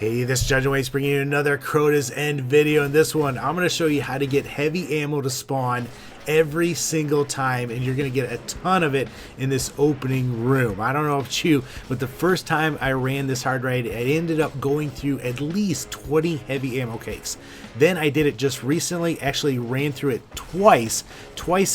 Hey, this is Judge Waits bringing you another Crota's End video. In this one, I'm going to show you how to get heavy ammo to spawn every single time, and you're going to get a ton of it in this opening room. I don't know about you, but the first time I ran this hard raid, I ended up going through at least 20 heavy ammo cakes. Then I did it just recently, actually ran through it twice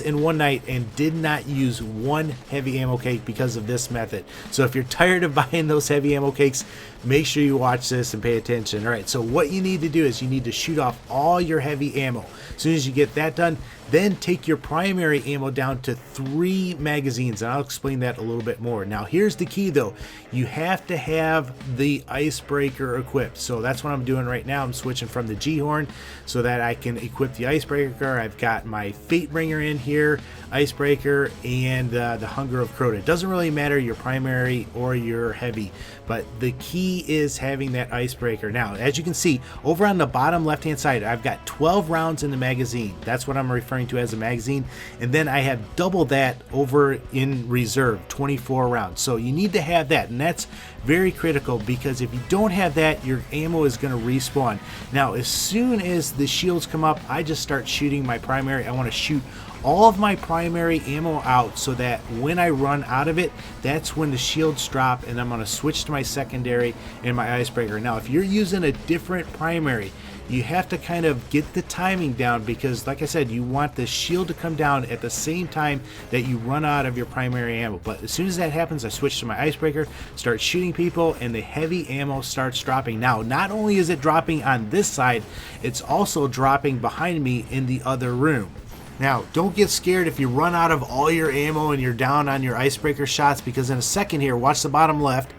in one night, and did not use one heavy ammo cake because of this method. So if you're tired of buying those heavy ammo cakes, make sure you watch this and pay attention. All right, so what you need to do is you need to shoot off all your heavy ammo. As soon as you get that done, then take your primary ammo down to 3 magazines, and I'll explain that a little bit more. Now here's the key though, you have to have the icebreaker equipped. So that's what I'm doing right now. I'm switching from the G-Horn so that I can equip the icebreaker. I've got my Fate Bringer in here, icebreaker, and the Hunger of Crota. It doesn't really matter your primary or your heavy, but the key is having that icebreaker. Now as you can see over on the bottom left hand side, I've got 12 rounds in the magazine. That's what I'm referring to as a magazine, and then I have double that over in reserve, 24 rounds. So you need to have that, and that's very critical, because if you don't have that, your ammo is going to respawn. Now as soon as the shields come up, I just start shooting my primary. I want to shoot all of my primary ammo out so that when I run out of it, that's when the shields drop, and I'm going to switch to my secondary and my icebreaker. Now if you're using a different primary, you have to kind of get the timing down, because like I said, you want the shield to come down at the same time that you run out of your primary ammo. But as soon as that happens, I switch to my icebreaker, start shooting people, and the heavy ammo starts dropping. Now not only is it dropping on this side, it's also dropping behind me in the other room. Now, don't get scared if you run out of all your ammo and you're down on your icebreaker shots, because in a second here, watch the bottom left,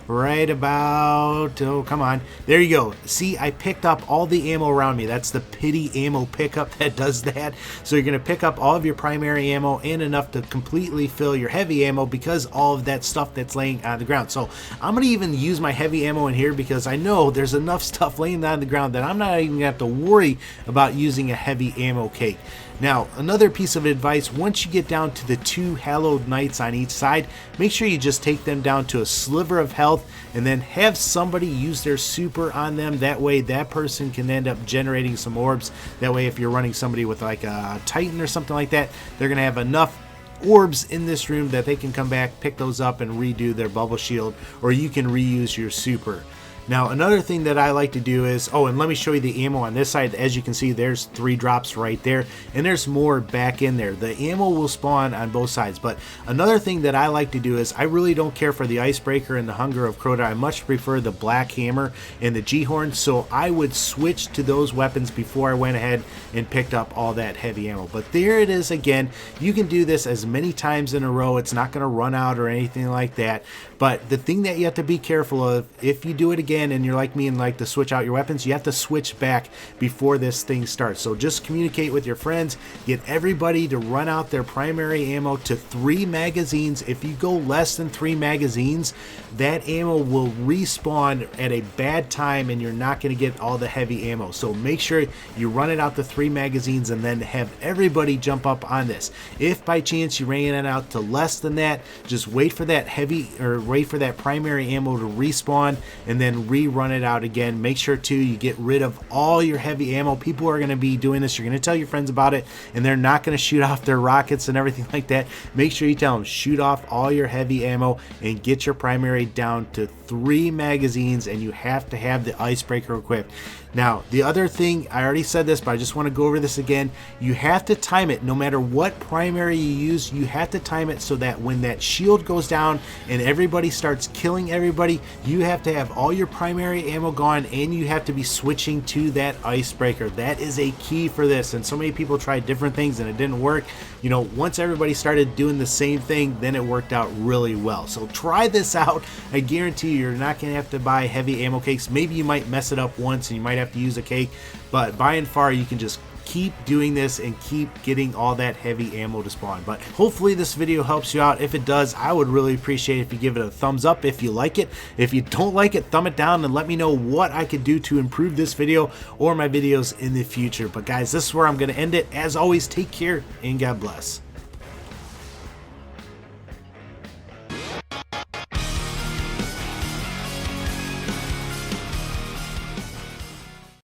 right about, oh come on, there you go. See, I picked up all the ammo around me. That's the pity ammo pickup that does that. So you're going to pick up all of your primary ammo and enough to completely fill your heavy ammo, because all of that stuff that's laying on the ground. So I'm going to even use my heavy ammo in here, because I know there's enough stuff laying on the ground that I'm not even going to have to worry about using a heavy ammo cake. Now, another piece of advice, once you get down to the 2 hallowed knights on each side, make sure you just take them down to a sliver of health, and then have somebody use their super on them. That way that person can end up generating some orbs. That way if you're running somebody with like a Titan or something like that, they're going to have enough orbs in this room that they can come back, pick those up, and redo their bubble shield, or you can reuse your super. Now another thing that I like to do is, oh, and let me show you the ammo on this side. As you can see, there's 3 drops right there, and there's more back in there. The ammo will spawn on both sides. But another thing that I like to do is, I really don't care for the icebreaker and the Hunger of Crota. I much prefer the black hammer and the G-Horn, so I would switch to those weapons before I went ahead and picked up all that heavy ammo. But there it is again. You can do this as many times in a row. It's not going to run out or anything like that. But the thing that you have to be careful of, if you do it again and you're like me and like to switch out your weapons, you have to switch back before this thing starts. So just communicate with your friends, get everybody to run out their primary ammo to 3 magazines. If you go less than 3 magazines, that ammo will respawn at a bad time, and you're not going to get all the heavy ammo. So make sure you run it out to 3 magazines, and then have everybody jump up on this. If by chance you ran it out to less than that, just wait for that heavy, or wait for that primary ammo to respawn, and then rerun it out again. Make sure too you get rid of all your heavy ammo. People are going to be doing this. You're going to tell your friends about it, and they're not going to shoot off their rockets and everything like that. Make sure you tell them, shoot off all your heavy ammo and get your primary down to 3 magazines, and you have to have the icebreaker equipped. Now the other thing, I already said this, but I just want to go over this again. You have to time it. No matter what primary you use, you have to time it so that when that shield goes down and everybody starts killing everybody, you have to have all your primary ammo gone, and you have to be switching to that icebreaker. That is a key for this, and so many people tried different things and it didn't work. You know, once everybody started doing the same thing, then it worked out really well. So try this out. I guarantee you, you're not going to have to buy heavy ammo cakes. Maybe you might mess it up once and you might have to use a cake, but by and far you can just keep doing this and keep getting all that heavy ammo to spawn. But hopefully this video helps you out. If it does, I would really appreciate it if you give it a thumbs up if you like it. If you don't like it, thumb it down and let me know what I could do to improve this video or my videos in the future. But guys, this is where I'm going to end it. As always, take care and God bless.